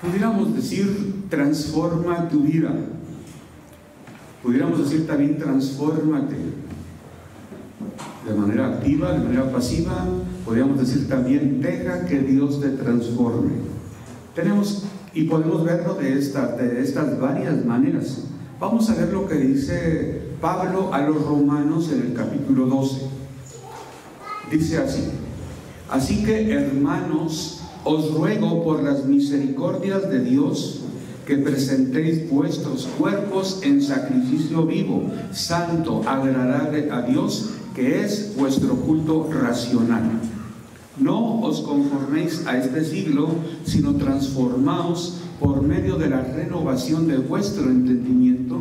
Pudiéramos decir, transforma tu vida. Pudiéramos decir también, transfórmate. De manera activa, de manera pasiva. Podríamos decir también, deja que Dios te transforme. Podemos verlo de estas varias maneras. Vamos a ver lo que dice Pablo a los romanos en el capítulo 12. Dice así: así que, hermanos, os ruego por las misericordias de Dios que presentéis vuestros cuerpos en sacrificio vivo, santo, agradable a Dios, que es vuestro culto racional. No os conforméis a este siglo, sino transformaos por medio de la renovación de vuestro entendimiento,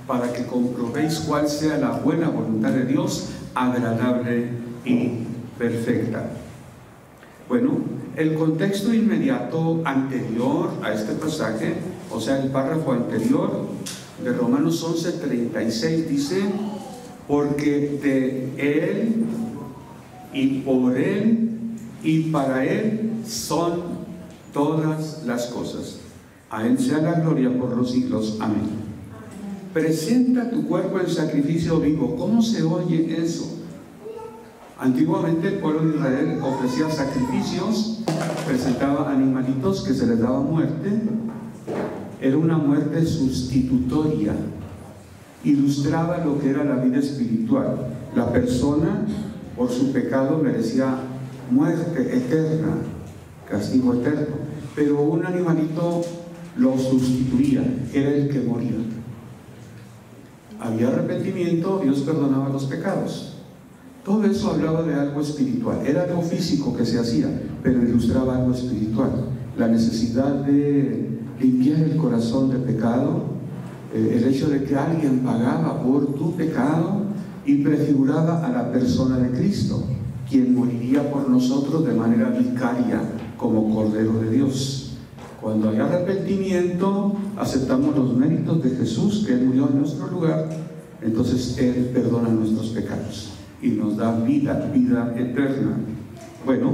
para que comprobéis cuál sea la buena voluntad de Dios, agradable y perfecta. Bueno, el contexto inmediato anterior a este pasaje, o sea, el párrafo anterior de Romanos 11:36 dice: porque de Él y por Él y para Él son todas las cosas. A Él sea la gloria por los siglos. Amén. Presenta tu cuerpo en sacrificio vivo. ¿Cómo se oye eso? Antiguamente el pueblo de Israel ofrecía sacrificios, presentaba animalitos que se les daba muerte. Era una muerte sustitutoria. Ilustraba lo que era la vida espiritual. La persona, por su pecado, merecía muerte eterna, castigo eterno, pero un animalito lo sustituía, era el que moría. Había arrepentimiento, Dios perdonaba los pecados. Todo eso hablaba de algo espiritual. Era algo físico que se hacía, pero ilustraba algo espiritual. La necesidad de limpiar el corazón de pecado, el hecho de que alguien pagaba por tu pecado, y prefiguraba a la persona de Cristo, quien moriría por nosotros de manera vicaria como Cordero de Dios. Cuando hay arrepentimiento, aceptamos los méritos de Jesús, que Él murió en nuestro lugar, entonces Él perdona nuestros pecados y nos da vida eterna. Bueno,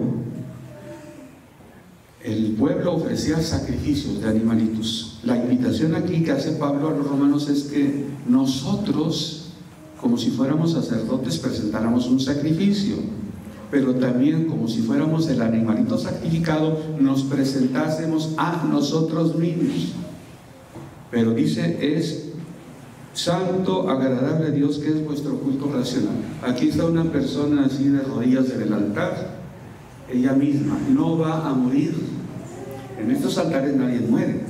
el pueblo ofrecía sacrificios de animalitos. La invitación aquí que hace Pablo a los romanos es que nosotros, como si fuéramos sacerdotes, presentáramos un sacrificio, pero también, como si fuéramos el animalito sacrificado, nos presentásemos a nosotros mismos. Pero dice, es santo, agradable a Dios, que es vuestro culto racional. Aquí está una persona así de rodillas en el altar. Ella misma no va a morir. En estos altares nadie muere.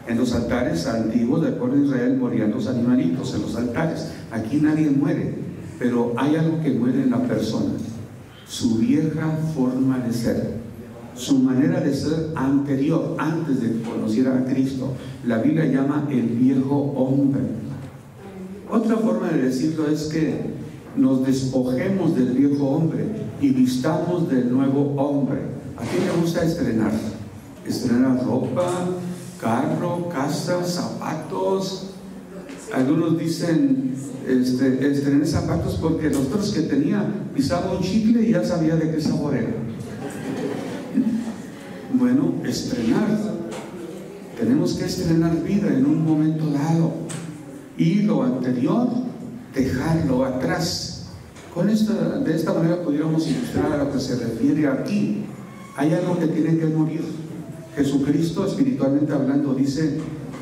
En los altares antiguos del pueblo de Israel morían los animalitos en los altares. Aquí nadie muere, pero hay algo que muere en la persona: su vieja forma de ser, su manera de ser anterior, antes de que conociera a Cristo. La Biblia llama el viejo hombre. Otra forma de decirlo es que nos despojemos del viejo hombre y vistamos del nuevo hombre. ¿A quién le gusta estrenar? Estrenar ropa, carro, casa, zapatos. Algunos dicen, estrené zapatos porque los otros que tenía pisaba un chicle y ya sabía de qué sabor era. Bueno, estrenar. Tenemos que estrenar vida en un momento dado. Y lo anterior, dejarlo atrás. De esta manera pudiéramos ilustrar a lo que se refiere aquí. Hay algo que tiene que morir. Jesucristo, espiritualmente hablando, dice: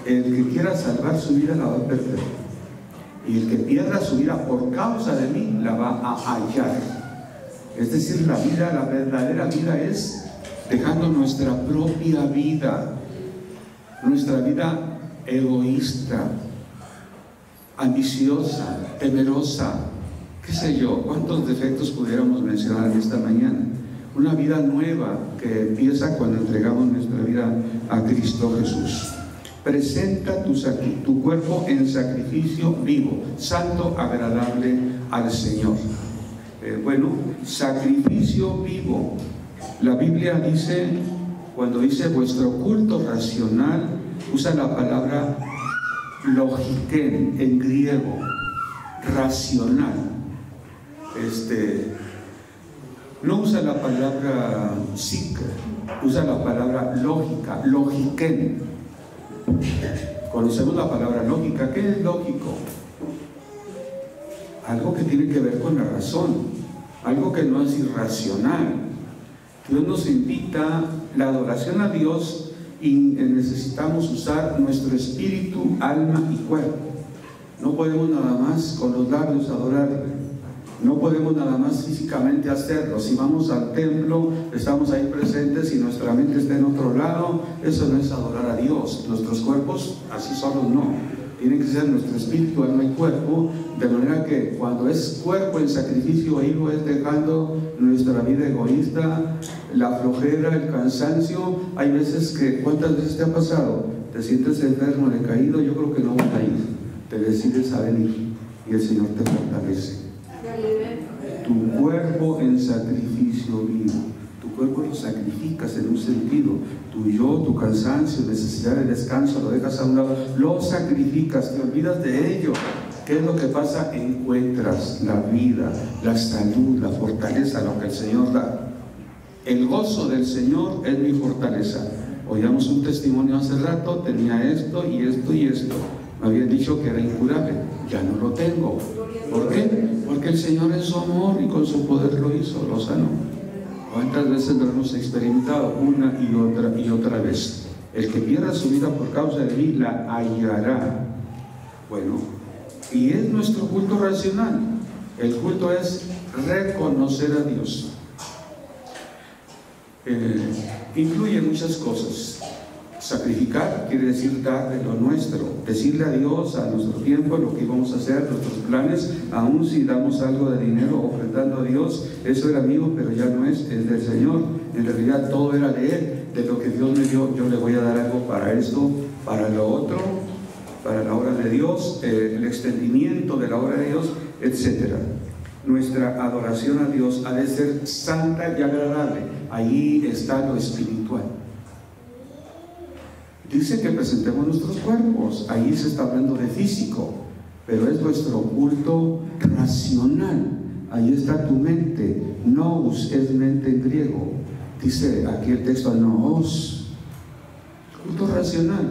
el que quiera salvar su vida la va a perder, y el que pierda su vida por causa de mí la va a hallar. Es decir, la verdadera vida es dejando nuestra propia vida, nuestra vida egoísta, ambiciosa, temerosa, qué sé yo, cuántos defectos pudiéramos mencionar en esta mañana. Una vida nueva que empieza cuando entregamos nuestra vida a Cristo Jesús. Presenta tu cuerpo en sacrificio vivo, santo, agradable al Señor. Bueno, sacrificio vivo. La Biblia dice, cuando dice vuestro culto racional, usa la palabra logiken en griego, racional. No usa la palabra psique, usa la palabra lógica, logiquen. Conocemos la palabra lógica. ¿Qué es lógico? Algo que tiene que ver con la razón, algo que no es irracional. Dios nos invita, la adoración a Dios, y necesitamos usar nuestro espíritu, alma y cuerpo. No podemos nada más con los labios adorarle, no podemos nada más físicamente hacerlo. Si vamos al templo, estamos ahí presentes y nuestra mente está en otro lado, eso no es adorar a Dios. Nuestros cuerpos así solos no, tiene que ser nuestro espíritu, alma y cuerpo, de manera que cuando es cuerpo en sacrificio, hijo, es dejando nuestra vida egoísta, la flojera, el cansancio. Hay veces que, ¿cuántas veces te ha pasado? Te sientes enfermo, decaído, yo creo que no vas a ir, te decides a venir y el Señor te fortalece. Tu cuerpo en sacrificio vivo, tu cuerpo lo sacrificas en un sentido, tu yo, tu cansancio, necesidad de descanso, lo dejas a un lado, lo sacrificas, te olvidas de ello. ¿Qué es lo que pasa? Encuentras la vida, la salud, la fortaleza, lo que el Señor da. El gozo del Señor es mi fortaleza. Oíamos un testimonio hace rato, tenía esto y esto y esto. Me habían dicho que era incurable, ya no lo tengo. ¿Por qué? Porque el Señor en su amor y con su poder lo hizo, lo sanó. ¿Cuántas veces lo hemos experimentado? Una y otra vez. El que pierda su vida por causa de mí, la hallará. Bueno, y es nuestro culto racional. El culto es reconocer a Dios. Incluye muchas cosas. Sacrificar quiere decir dar de lo nuestro, decirle a Dios a nuestro tiempo lo que íbamos a hacer, nuestros planes, aun si damos algo de dinero ofrendando a Dios, eso era mío, pero ya no es del Señor. En realidad todo era de Él, de lo que Dios me dio. Yo le voy a dar algo para esto, para lo otro, para la obra de Dios, el extendimiento de la obra de Dios, etc. Nuestra adoración a Dios ha de ser santa y agradable. Ahí está lo espiritual. Dice que presentemos nuestros cuerpos, ahí se está hablando de físico, pero es nuestro culto racional. Ahí está tu mente. Nous es mente en griego. Dice aquí el texto, nous, culto racional,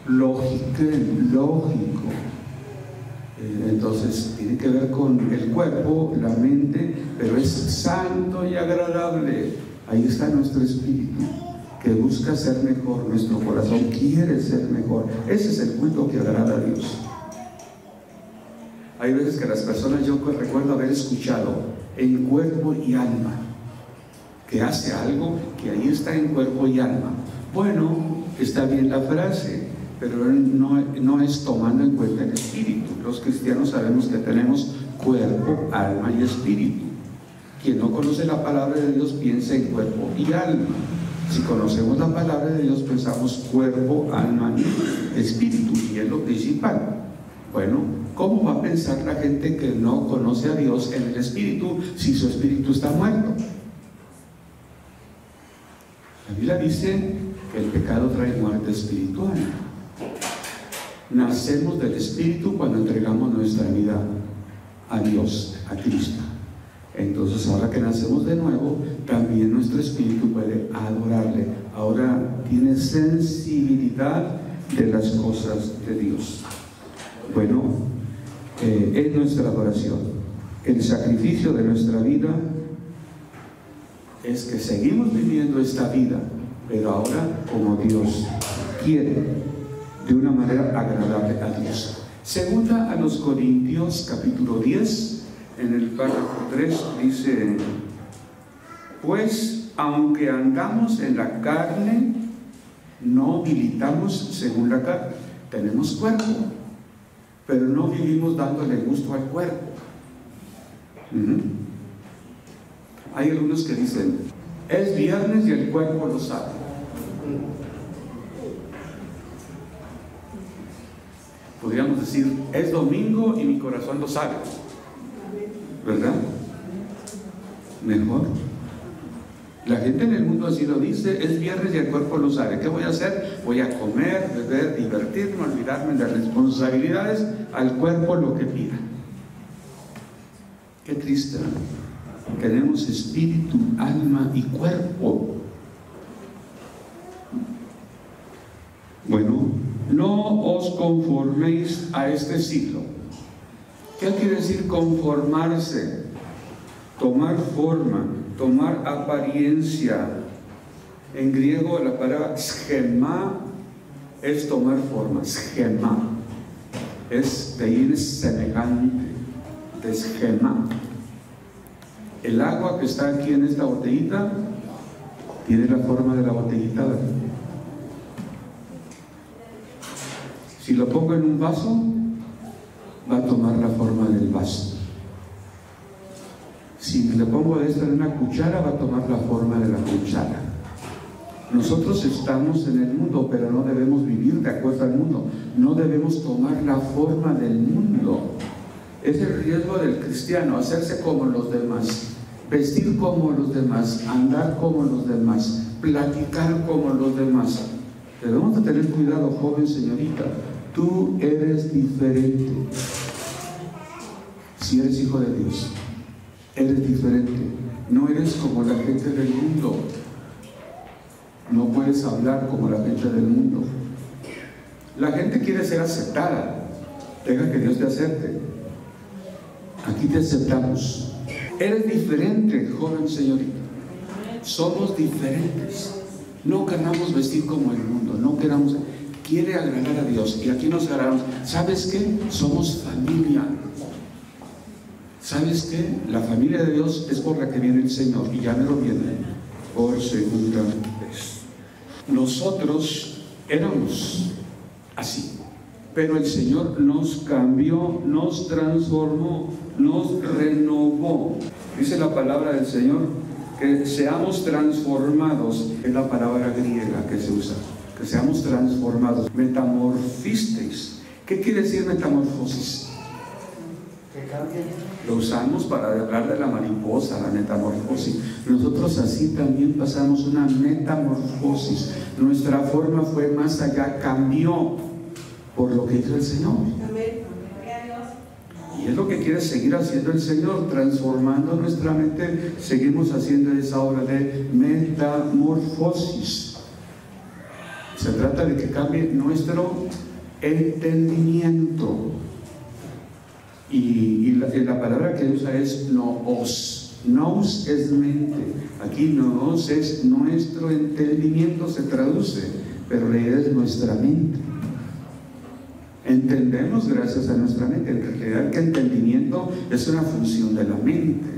lógico. Entonces tiene que ver con el cuerpo, la mente, pero es santo y agradable. Ahí está nuestro espíritu, que busca ser mejor, nuestro corazón quiere ser mejor. Ese es el culto que agrada a Dios. Hay veces que las personas, yo recuerdo haber escuchado en cuerpo y alma, que hace algo que ahí está en cuerpo y alma. Bueno, está bien la frase, pero no es tomando en cuenta el espíritu. Los cristianos sabemos que tenemos cuerpo, alma y espíritu. Quien no conoce la palabra de Dios piensa en cuerpo y alma. Si conocemos la palabra de Dios, pensamos cuerpo, alma y espíritu, y es lo principal. Bueno, ¿cómo va a pensar la gente que no conoce a Dios en el espíritu si su espíritu está muerto? La Biblia dice que el pecado trae muerte espiritual. Nacemos del espíritu cuando entregamos nuestra vida a Dios, a Cristo. Entonces, ahora que nacemos de nuevo, también nuestro espíritu puede adorarle. Ahora tiene sensibilidad de las cosas de Dios. Bueno, es nuestra adoración. El sacrificio de nuestra vida es que seguimos viviendo esta vida, pero ahora como Dios quiere, de una manera agradable a Dios. Segunda a los Corintios, capítulo 10. En el párrafo 3 dice: pues aunque andamos en la carne, no militamos según la carne. Tenemos cuerpo, pero no vivimos dándole gusto al cuerpo. Hay algunos que dicen, es viernes y el cuerpo lo sabe. Podríamos decir, es domingo y mi corazón lo sabe. ¿Verdad? Mejor. La gente en el mundo así lo dice, es viernes y el cuerpo lo sabe. ¿Qué voy a hacer? Voy a comer, beber, divertirme, olvidarme de las responsabilidades, al cuerpo lo que pida. Qué triste. Tenemos espíritu, alma y cuerpo. Bueno, no os conforméis a este siglo. ¿Qué quiere decir conformarse? Tomar forma, tomar apariencia. En griego la palabra schema es tomar forma. Schema es de ir semejante, de schema. El agua que está aquí en esta botellita tiene la forma de la botellita, ¿verdad? Si lo pongo en un vaso, va a tomar la forma del vaso. Si le pongo esto en una cuchara, va a tomar la forma de la cuchara. Nosotros estamos en el mundo, pero no debemos vivir de acuerdo al mundo. No debemos tomar la forma del mundo. Es el riesgo del cristiano, hacerse como los demás, vestir como los demás, andar como los demás, platicar como los demás. Debemos de tener cuidado, joven señorita. Tú eres diferente. Si eres hijo de Dios, eres diferente. No eres como la gente del mundo. No puedes hablar como la gente del mundo. La gente quiere ser aceptada. Deja que Dios te acepte. Aquí te aceptamos. Eres diferente, joven señorita. Somos diferentes. No queramos vestir como el mundo. No queramos. Quiere agradar a Dios. Y aquí nos agradamos. ¿Sabes qué? Somos familia. ¿Sabes qué? La familia de Dios es por la que viene el Señor. Y ya me lo viene por segunda vez. Nosotros éramos así. Pero el Señor nos cambió, nos transformó, nos renovó. Dice la palabra del Señor que seamos transformados. Es la palabra griega que se usa. Que seamos transformados. Metamorfisteis. ¿Qué quiere decir metamorfosis? Que cambie. Lo usamos para hablar de la mariposa, la metamorfosis. Nosotros así también pasamos una metamorfosis. Nuestra forma fue más allá, cambió por lo que hizo el Señor. Y es lo que quiere seguir haciendo el Señor, transformando nuestra mente. Seguimos haciendo esa obra de metamorfosis. Se trata de que cambie nuestro entendimiento. Y la palabra que usa es nous. Nous es mente. Aquí nous es nuestro entendimiento, se traduce, pero la idea es nuestra mente. Entendemos gracias a nuestra mente. En realidad que entendimiento es una función de la mente.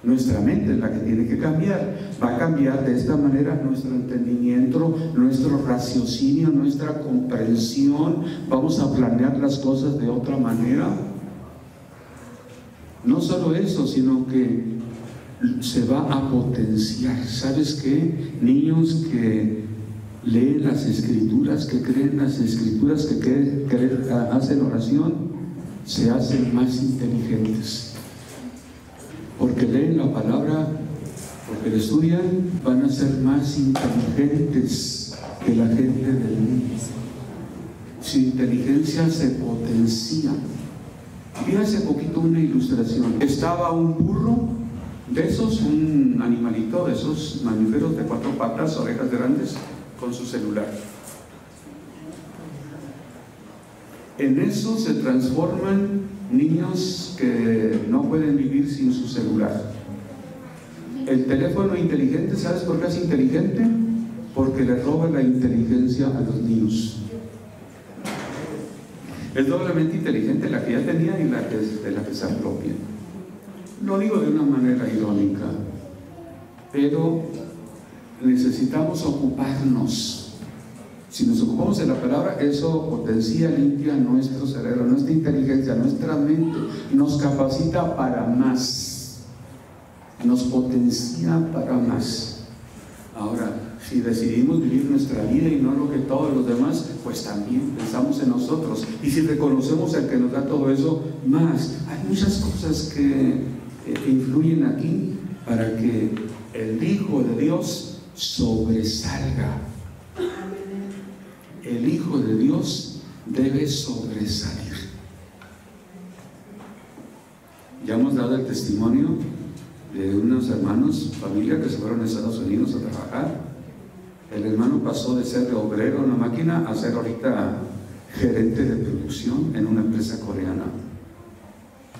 Nuestra mente es la que tiene que cambiar. Va a cambiar de esta manera nuestro entendimiento, nuestro raciocinio, nuestra comprensión. Vamos a planear las cosas de otra manera. No solo eso, sino que se va a potenciar. ¿Sabes qué? Niños que leen las escrituras, que creen las escrituras, que hacen oración, se hacen más inteligentes. Porque leen la palabra, porque la estudian, van a ser más inteligentes que la gente del mundo. Su inteligencia se potencia. Vi hace poquito una ilustración. Estaba un burro de esos, un animalito de esos mamíferos de 4 patas, orejas grandes, con su celular. En eso se transforman niños que no pueden vivir sin su celular. El teléfono inteligente, ¿sabes por qué es inteligente? Porque le roba la inteligencia a los niños. Es doblemente inteligente la que ya tenía y de la que se apropia. Lo digo de una manera irónica, pero necesitamos ocuparnos. Si nos ocupamos de la palabra, eso potencia, limpia nuestro cerebro, nuestra inteligencia, nuestra mente, nos capacita para más, nos potencia para más. Ahora, si decidimos vivir nuestra vida y no lo que todos los demás, pues también pensamos en nosotros. Y si reconocemos al que nos da todo eso, más. Hay muchas cosas que influyen aquí para que el Hijo de Dios sobresalga. El Hijo de Dios debe sobresalir. Ya hemos dado el testimonio de unos hermanos, familia que se fueron a Estados Unidos a trabajar. El hermano pasó de ser de obrero en la máquina a ser ahorita gerente de producción en una empresa coreana.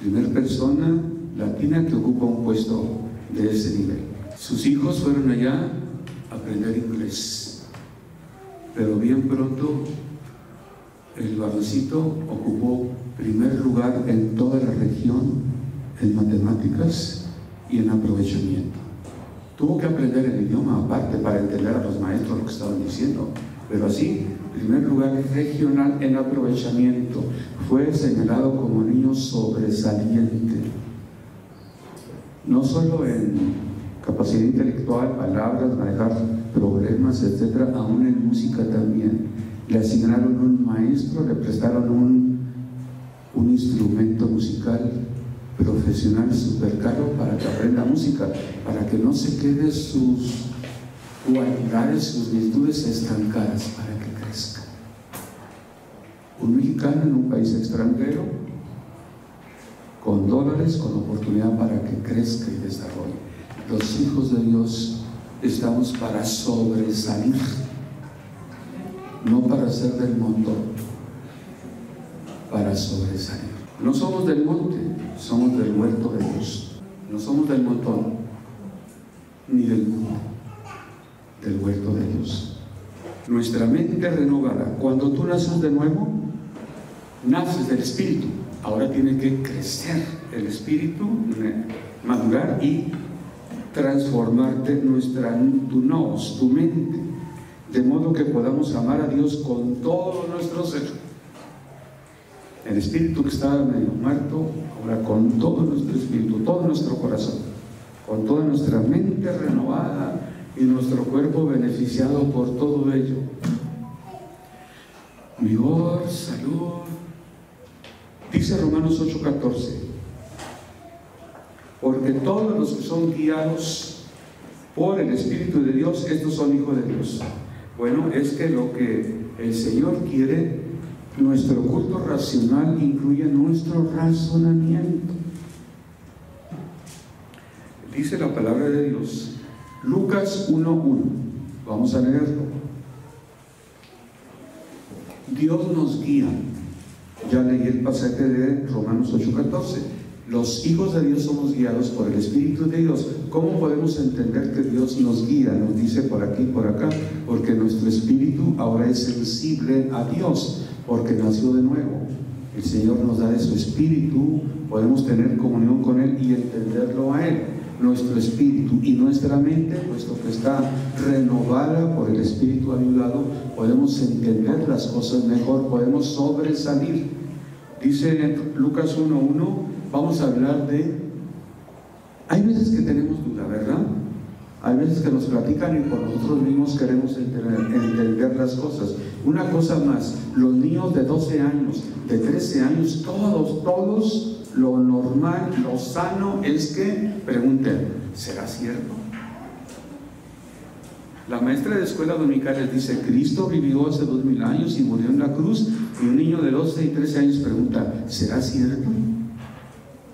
Primera persona latina que ocupa un puesto de ese nivel. Sus hijos fueron allá a aprender inglés, pero bien pronto el varoncito ocupó primer lugar en toda la región en matemáticas y en aprovechamiento. Tuvo que aprender el idioma aparte para entender a los maestros lo que estaban diciendo, pero así, primer lugar regional en aprovechamiento. Fue señalado como niño sobresaliente, no solo en capacidad intelectual, palabras, manejar problemas, etcétera, aún en música también. Le asignaron un maestro, le prestaron un instrumento musical profesional súper caro para que aprenda música, para que no se quede sus cualidades, sus virtudes estancadas, para que crezca. Un mexicano en un país extranjero, con dólares, con oportunidad para que crezca y desarrolle. Los hijos de Dios estamos para sobresalir, no para ser del montón, para sobresalir. No somos del monte, somos del huerto de Dios. No somos del montón, ni del mundo, del huerto de Dios. Nuestra mente renovada. Cuando tú naces de nuevo, naces del Espíritu. Ahora tiene que crecer el Espíritu, madurar y transformarte tu nous, tu mente, de modo que podamos amar a Dios con todo nuestro ser. El espíritu que estaba medio muerto, ahora con todo nuestro espíritu, todo nuestro corazón, con toda nuestra mente renovada y nuestro cuerpo beneficiado por todo ello. Vigor, salud. Dice Romanos 8:14, porque todos los que son guiados por el Espíritu de Dios, estos son hijos de Dios. Bueno, es que lo que el Señor quiere, nuestro culto racional incluye nuestro razonamiento. Dice la palabra de Dios, Lucas 1:1. Vamos a leerlo. Dios nos guía. Ya leí el pasaje de Romanos 8:14. Los hijos de Dios somos guiados por el Espíritu de Dios. ¿Cómo podemos entender que Dios nos guía? Nos dice por aquí y por acá, porque nuestro espíritu ahora es sensible a Dios, porque nació de nuevo. El Señor nos da de su espíritu, podemos tener comunión con Él y entenderlo a Él. Nuestro espíritu y nuestra mente, puesto que está renovada por el Espíritu ayudado, podemos entender las cosas mejor, podemos sobresalir. Dice en Lucas 1:1, vamos a hablar de... Hay veces que tenemos duda, ¿verdad? Hay veces que nos platican y por nosotros mismos queremos entender las cosas. Una cosa más, los niños de 12 años, de 13 años, todos, lo normal, lo sano es que pregunten, ¿será cierto? La maestra de escuela dominical les dice, Cristo vivió hace 2000 años y murió en la cruz, y un niño de 12 y 13 años pregunta, ¿será cierto?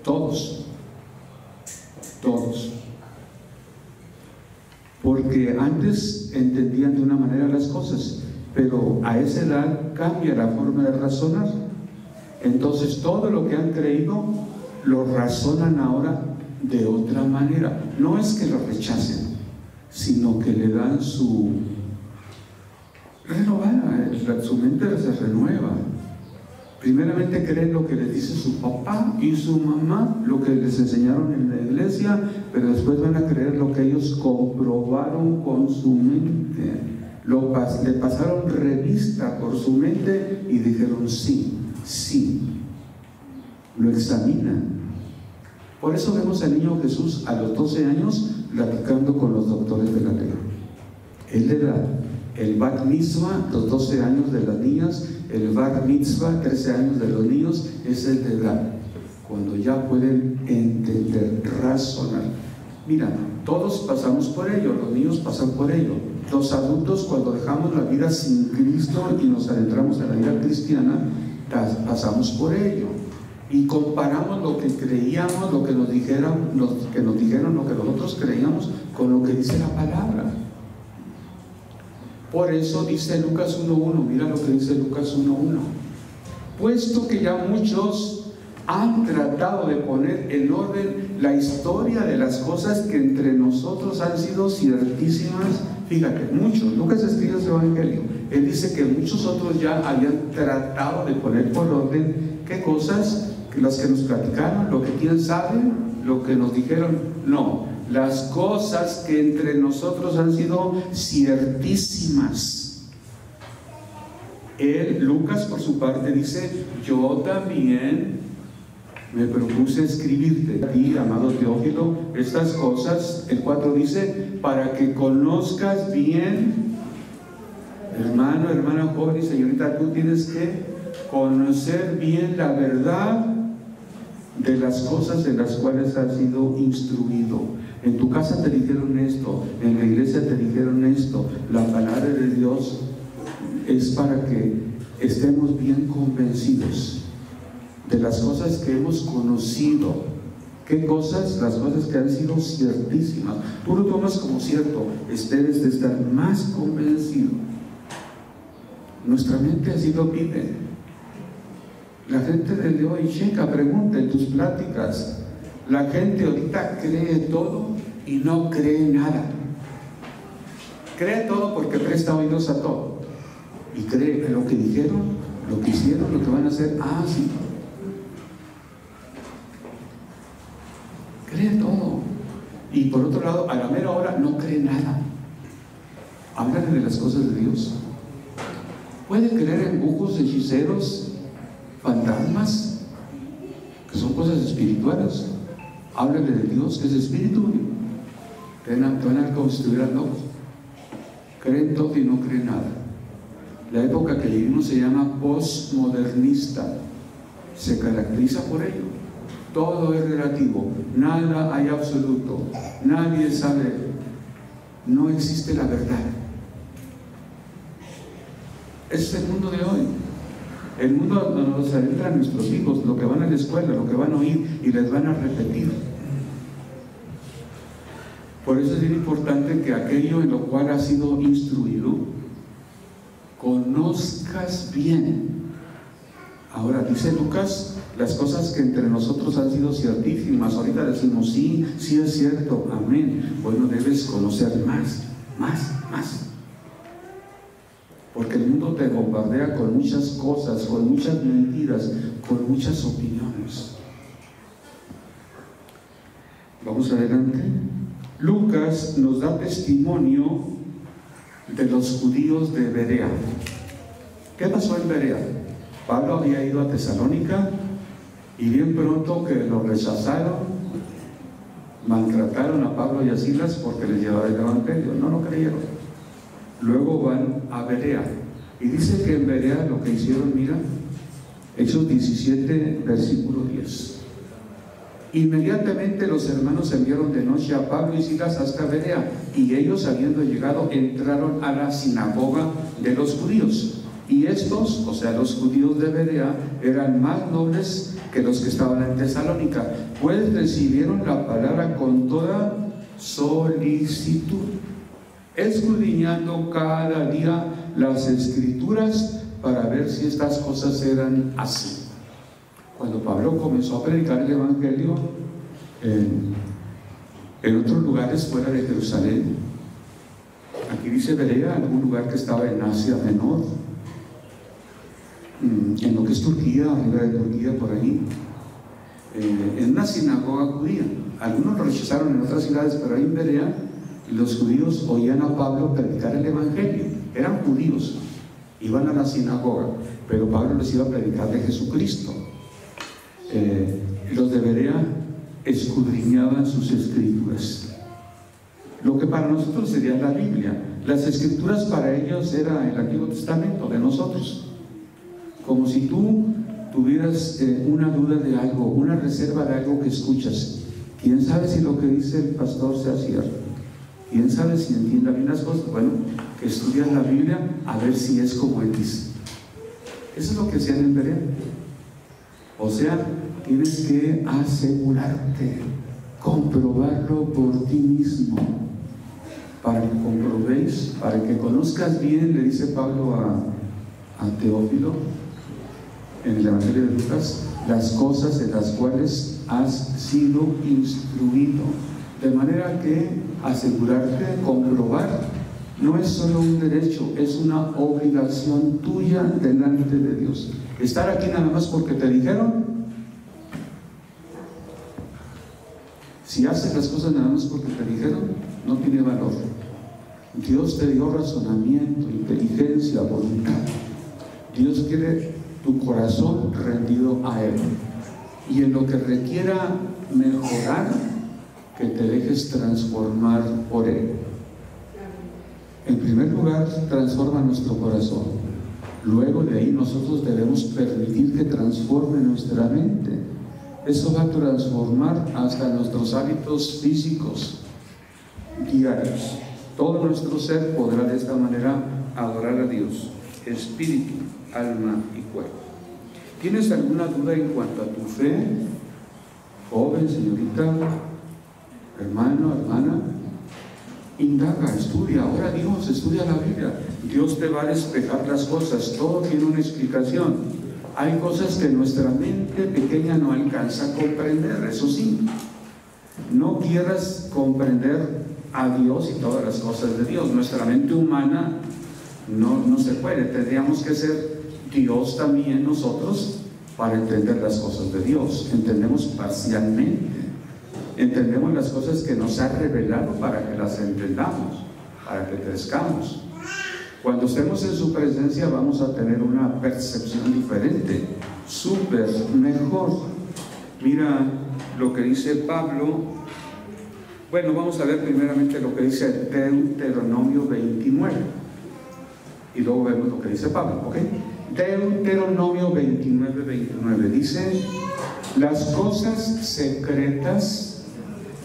Todos. Porque antes entendían de una manera las cosas, pero a esa edad cambia la forma de razonar. Entonces todo lo que han creído lo razonan ahora de otra manera. No es que lo rechacen, sino que le dan su renovada, su mente se renueva. Primeramente creen lo que les dice su papá y su mamá, lo que les enseñaron en la iglesia, pero después van a creer lo que ellos comprobaron con su mente. Le pasaron revista por su mente y dijeron sí. Lo examinan. Por eso vemos al niño Jesús a los 12 años platicando con los doctores de la ley. Él le da el Bat Mitzvah, los 12 años de las niñas, el Bar Mitzvah, 13 años de los niños, es el de edad, cuando ya pueden entender, razonar. Mira, todos pasamos por ello, los niños pasan por ello. Los adultos, cuando dejamos la vida sin Cristo y nos adentramos en la vida cristiana, pasamos por ello. Y comparamos lo que creíamos, lo que nos dijeron, lo que nosotros creíamos, con lo que dice la palabra. Por eso dice Lucas 1:1, mira lo que dice Lucas 1:1. Puesto que ya muchos han tratado de poner en orden la historia de las cosas que entre nosotros han sido ciertísimas. Fíjate, muchos, Lucas escribe su evangelio, él dice que muchos otros ya habían tratado de poner por orden, ¿qué cosas? Las que nos platicaron, lo que quién sabe, lo que nos dijeron. No, las cosas que entre nosotros han sido ciertísimas. Lucas por su parte dice, yo también me propuse escribirte a ti, amado Teófilo, estas cosas. El 4 dice, para que conozcas bien, hermano, hermana joven y señorita, tú tienes que conocer bien la verdad de las cosas en las cuales has sido instruido. En tu casa te dijeron esto, en la iglesia te dijeron esto. La palabra de Dios es para que estemos bien convencidos de las cosas que hemos conocido. ¿Qué cosas? Las cosas que han sido ciertísimas. Tú lo tomas como cierto, debes de estar más convencido. Nuestra mente así lo pide. La gente de hoy, checa, pregunta en tus pláticas. La gente ahorita cree todo y no cree nada. Cree todo porque presta oídos a todo. Y cree en lo que dijeron, lo que hicieron, lo que van a hacer. Ah, sí. Cree todo. Y por otro lado, a la mera hora no cree nada. Háblale de las cosas de Dios. Puede creer en brujos, hechiceros, fantasmas, que son cosas espirituales. Háblale de Dios, que es espíritu. Te van a como si estuvieran locos. Creen todo y no creen nada. La época que vivimos se llama postmodernista. Se caracteriza por ello. Todo es relativo, nada hay absoluto, nadie sabe, no existe la verdad. Ese es el mundo de hoy. El mundo donde nos adentran nuestros hijos, lo que van a la escuela, lo que van a oír y les van a repetir. Por eso es bien importante que aquello en lo cual has sido instruido, conozcas bien. Ahora dice Lucas, las cosas que entre nosotros han sido ciertísimas. Ahorita decimos, sí, sí es cierto, amén. Bueno, debes conocer más. Porque el mundo te bombardea con muchas cosas, con muchas mentiras, con muchas opiniones. Vamos adelante. Lucas nos da testimonio de los judíos de Berea. ¿Qué pasó en Berea? Pablo había ido a Tesalónica y bien pronto que lo rechazaron, maltrataron a Pablo y a Silas porque les llevaba el evangelio. No lo creyeron. Luego van a Berea y dice que en Berea lo que hicieron, mira, Hechos 17 versículo 10. Inmediatamente los hermanos enviaron de noche a Pablo y Silas hasta Berea, y ellos, habiendo llegado, entraron a la sinagoga de los judíos. Y estos, o sea, los judíos de Berea, eran más nobles que los que estaban en Tesalónica, pues recibieron la palabra con toda solicitud, escudriñando cada día las escrituras para ver si estas cosas eran así. Cuando Pablo comenzó a predicar el evangelio en otros lugares fuera de Jerusalén, aquí dice Berea, algún lugar que estaba en Asia Menor, en lo que es Turquía, arriba de Turquía, por ahí, en una sinagoga judía. Algunos lo rechazaron en otras ciudades, pero ahí en Berea los judíos oían a Pablo predicar el evangelio. Eran judíos, iban a la sinagoga, pero Pablo les iba a predicar de Jesucristo. Los de Berea escudriñaban sus escrituras, lo que para nosotros sería la Biblia. Las escrituras para ellos era el Antiguo Testamento de nosotros. Como si tú tuvieras una duda de algo, una reserva de algo que escuchas. ¿Quién sabe si lo que dice el pastor sea cierto? ¿Quién sabe si entienda bien las cosas? Bueno, que estudias la Biblia a ver si es como él dice. Eso es lo que hacían en Berea. O sea, tienes que asegurarte, comprobarlo por ti mismo. para que comprobéis, para que conozcas bien, le dice Pablo a Teófilo en el Evangelio de Lucas, las cosas en las cuales has sido instruido, de manera que asegurarte, comprobar, no es solo un derecho, es una obligación tuya delante de Dios. Estar aquí nada más porque te dijeron. Si haces las cosas nada más porque te dijeron, no tiene valor. Dios te dio razonamiento, inteligencia, voluntad. Dios quiere tu corazón rendido a Él. Y en lo que requiera mejorar, que te dejes transformar por Él. En primer lugar, transforma nuestro corazón. Luego de ahí nosotros debemos permitir que transforme nuestra mente. Eso va a transformar hasta nuestros hábitos físicos diarios. Todo nuestro ser podrá de esta manera adorar a Dios, espíritu, alma y cuerpo. ¿Tienes alguna duda en cuanto a tu fe? Joven, señorita, hermano, hermana, indaga, estudia. Ahora Dios, estudia la Biblia. Dios te va a despejar las cosas. Todo tiene una explicación. Hay cosas que nuestra mente pequeña no alcanza a comprender, eso sí. No quieras comprender a Dios y todas las cosas de Dios. Nuestra mente humana no se puede. Tendríamos que ser Dios también nosotros para entender las cosas de Dios. Entendemos parcialmente. Entendemos las cosas que nos ha revelado para que las entendamos, para que crezcamos. Cuando estemos en su presencia vamos a tener una percepción diferente, súper mejor. Mira lo que dice Pablo. Bueno, vamos a ver primeramente lo que dice Deuteronomio 29 y luego vemos lo que dice Pablo, ¿ok? Deuteronomio 29 dice: las cosas secretas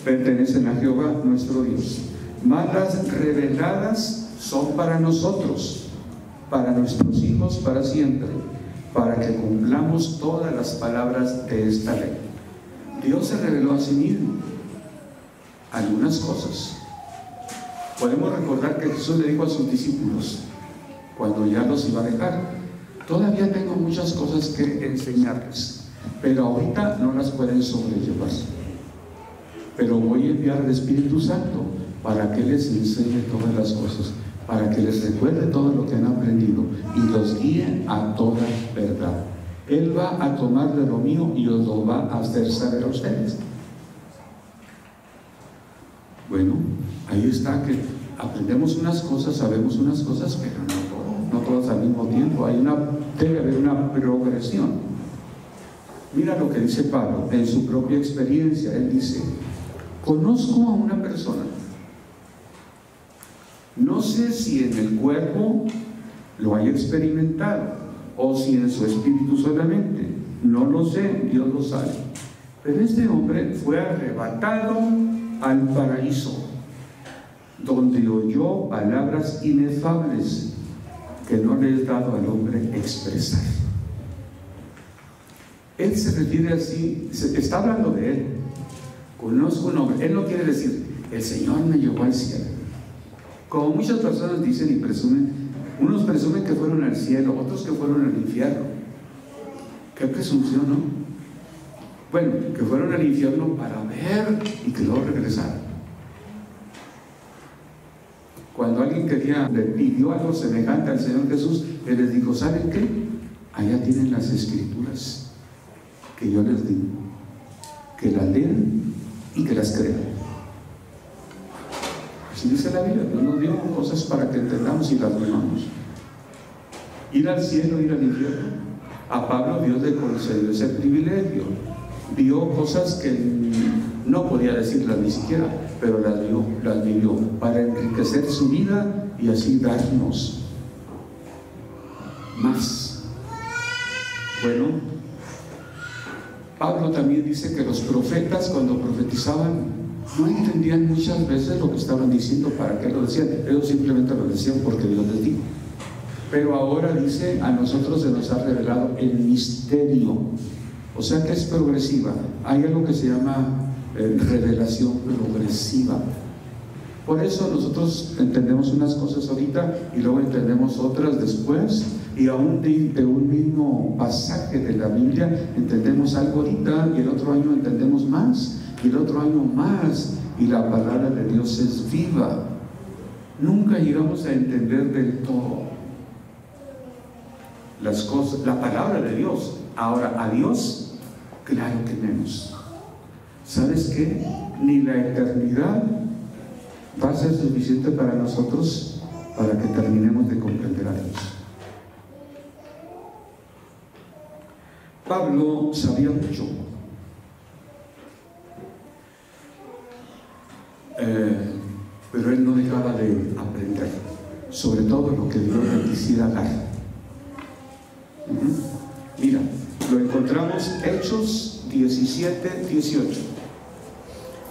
pertenecen a Jehová nuestro Dios, mas las reveladas son para nosotros, para nuestros hijos para siempre, para que cumplamos todas las palabras de esta ley. Dios se reveló a sí mismo algunas cosas. Podemos recordar que Jesús le dijo a sus discípulos cuando ya los iba a dejar: todavía tengo muchas cosas que enseñarles, pero ahorita no las pueden sobrellevar, pero voy a enviar al Espíritu Santo para que les enseñe todas las cosas, para que les recuerde todo lo que han aprendido y los guíe a toda verdad. Él va a tomar de lo mío y os lo va a hacer saber a ustedes. Bueno, ahí está, que aprendemos unas cosas, sabemos unas cosas, pero no todas al mismo tiempo. Debe haber una progresión. Mira lo que dice Pablo en su propia experiencia. Él dice: conozco a una persona, no sé si en el cuerpo lo haya experimentado o si en su espíritu solamente, no lo sé, Dios lo sabe, pero este hombre fue arrebatado al paraíso, donde oyó palabras inefables que no le es dado al hombre expresar. Él se refiere así, está hablando de él. Conozco un hombre. Él no quiere decir: el Señor me llevó al cielo. Como muchas personas dicen y presumen, unos presumen que fueron al cielo, otros que fueron al infierno. Qué presunción, ¿no? Bueno, que fueron al infierno para ver y que luego regresaron. Cuando alguien le pidió algo semejante al Señor Jesús, Él les dijo: ¿saben qué? Allá tienen las escrituras que yo les digo, que las lean y que las crean. Así dice la Biblia. Dios nos dio cosas para que entendamos y las vivamos. Ir al cielo, ir al infierno. A Pablo Dios le concedió ese privilegio. Vio cosas que no podía decirlas ni siquiera, pero las vivió para enriquecer su vida y así darnos más. Bueno, Pablo también dice que los profetas, cuando profetizaban, no entendían muchas veces lo que estaban diciendo, para qué lo decían. Ellos simplemente lo decían porque Dios les dijo. Pero ahora dice: a nosotros se nos ha revelado el misterio. O sea que es progresiva. Hay algo que se llama revelación progresiva. Por eso nosotros entendemos unas cosas ahorita y luego entendemos otras después, y aún de un mismo pasaje de la Biblia entendemos algo ahorita y el otro año entendemos más y el otro año más, y la palabra de Dios es viva. Nunca llegamos a entender del todo las cosas, la palabra de Dios. Ahora, a Dios, claro que menos. ¿Sabes qué? Ni la eternidad va a ser suficiente para nosotros para que terminemos de comprender a Dios. Pablo sabía mucho, pero él no dejaba de aprender, sobre todo lo que Dios le quisiera dar. Mira, lo encontramos Hechos 17-18.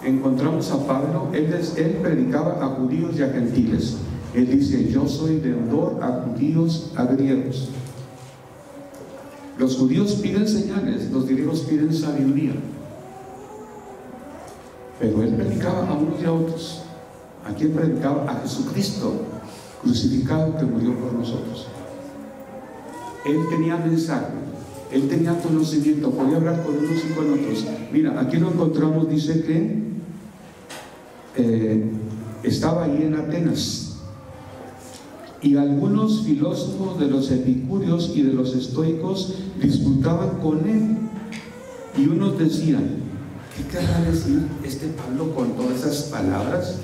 Encontramos a Pablo, él predicaba a judíos y a gentiles. Él dice: yo soy deudor a judíos, a griegos. Los judíos piden señales, los griegos piden sabiduría. Pero él predicaba a unos y a otros. ¿A quién predicaba? A Jesucristo crucificado, que murió por nosotros. Él tenía mensaje, él tenía conocimiento, podía hablar con unos y con otros. Mira, aquí lo encontramos, dice que estaba ahí en Atenas, y algunos filósofos de los epicúreos y de los estoicos disputaban con él, y unos decían: ¿qué querrá decir este Pablo con todas esas palabras?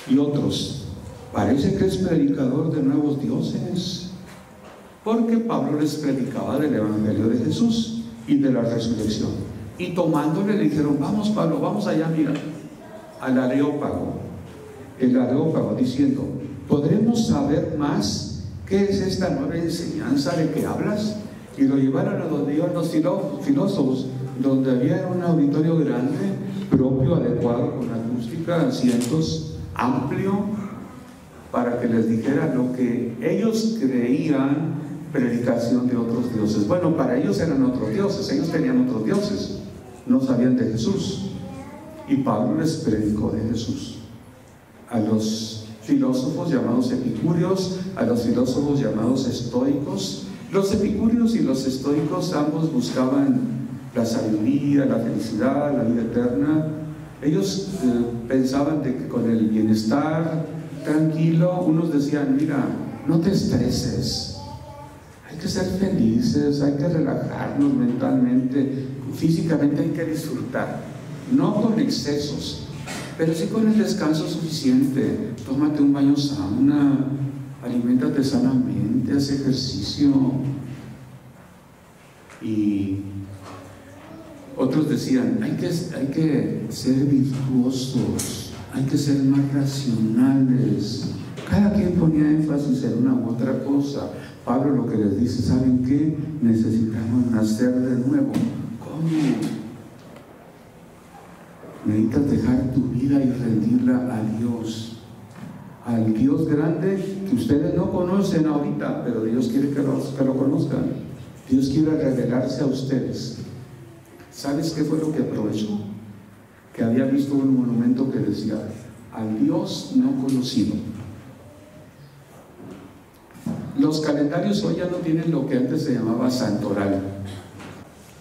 Y otros: parece que es predicador de nuevos dioses, porque Pablo les predicaba del Evangelio de Jesús y de la resurrección. Y tomándole le dijeron: vamos, Pablo, vamos allá, mira, al Areópago, el Areópago, diciendo: ¿podremos saber más qué es esta nueva enseñanza de que hablas? Y lo llevaron a donde iban los filósofos, donde había un auditorio grande, propio, adecuado, con acústica, asientos, amplio, para que les dijera lo que ellos creían predicación de otros dioses. Bueno, para ellos eran otros dioses, ellos tenían otros dioses, no sabían de Jesús. Y Pablo les predicó de Jesús a los filósofos llamados epicúreos, a los filósofos llamados estoicos. Los epicúreos y los estoicos ambos buscaban la sabiduría, la felicidad, la vida eterna. Ellos pensaban de que con el bienestar tranquilo, unos decían: mira, no te estreses, hay que ser felices, hay que relajarnos mentalmente, físicamente hay que disfrutar, no con excesos, pero sí con el descanso suficiente. Tómate un baño sauna, aliméntate sanamente, haz ejercicio. Y otros decían: hay que ser virtuosos, hay que ser más racionales. Cada quien ponía énfasis en una u otra cosa. Pablo lo que les dice: ¿saben qué? Necesitamos nacer de nuevo. ¿Cómo? Necesitas dejar tu vida y rendirla a Dios, al Dios grande que ustedes no conocen ahorita, pero Dios quiere que lo conozcan. Dios quiere revelarse a ustedes. ¿Sabes qué fue lo que aprovechó? Que había visto un monumento que decía: al Dios no conocido. Los calendarios hoy ya no tienen lo que antes se llamaba santoral.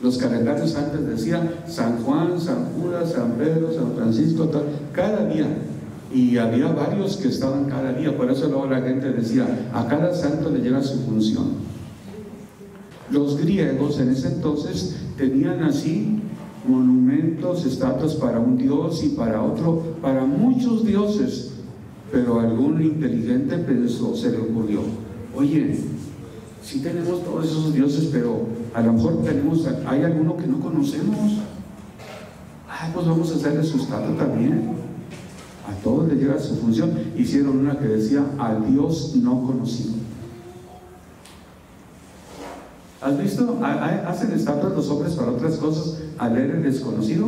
Los calendarios antes decían San Juan, San Judas, San Pedro, San Francisco, tal, cada día. Y había varios que estaban cada día. Por eso luego la gente decía: a cada santo le llega su función. Los griegos en ese entonces tenían así monumentos, estatuas para un dios y para otro, para muchos dioses. Pero algún inteligente pensó, se le ocurrió: oye, sí tenemos todos esos dioses, pero a lo mejor hay alguno que no conocemos. Pues vamos a hacerle su estatua también. A todos les llega su función. Hicieron una que decía: al Dios no conocido. ¿Has visto? Hacen estatuas los hombres para otras cosas, al leer el desconocido.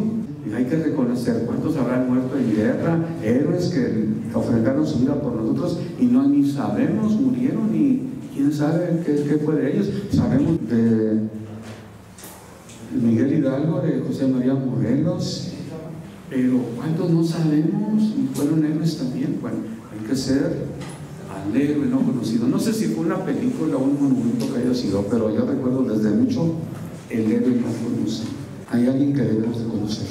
Y hay que reconocer cuántos habrán muerto en guerra, héroes que ofrendaron su vida por nosotros y no ni sabemos, murieron, y quién sabe qué fue de ellos. Sabemos de Miguel Hidalgo, de José María Morelos, Pero ¿cuántos no sabemos? Y fueron héroes también. Bueno, hay que ser al héroe no conocido. No sé si fue una película o un monumento que haya sido, pero yo recuerdo desde mucho el héroe no conocido. Hay alguien que debemos de conocer.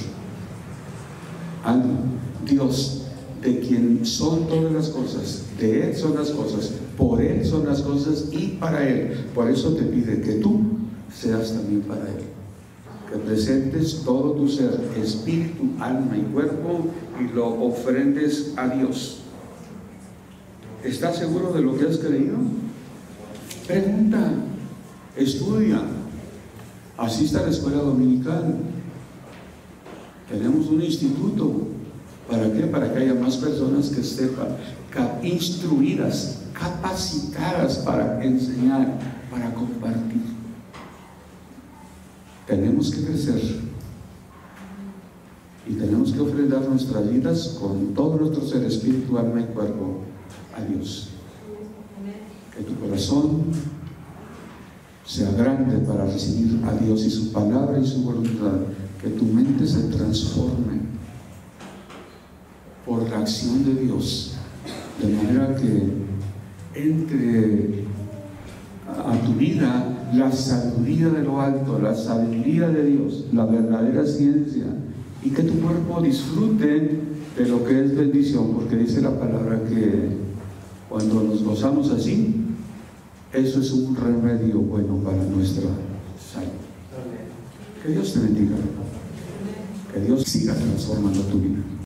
Alguien, Dios, de quien son todas las cosas, de Él son las cosas, por Él son las cosas y para Él. Por eso te pide que tú seas también para Él, que presentes todo tu ser, espíritu, alma y cuerpo, y lo ofrendes a Dios. ¿Estás seguro de lo que has creído? Pregunta, estudia, asista a la escuela dominical. Tenemos un instituto. ¿Para qué? Para que haya más personas que sepan, instruidas, capacitadas para enseñar, para compartir. Tenemos que crecer y tenemos que ofrendar nuestras vidas con todo nuestro ser, espíritu, alma y cuerpo a Dios. Que tu corazón sea grande para recibir a Dios y su palabra y su voluntad. Que tu mente se transforme por la acción de Dios, de manera que entre a tu vida la sabiduría de lo alto, la sabiduría de Dios, la verdadera ciencia, y que tu cuerpo disfrute de lo que es bendición, porque dice la palabra que cuando nos gozamos así, eso es un remedio bueno para nuestra salud. Que Dios te bendiga, que Dios siga transformando tu vida.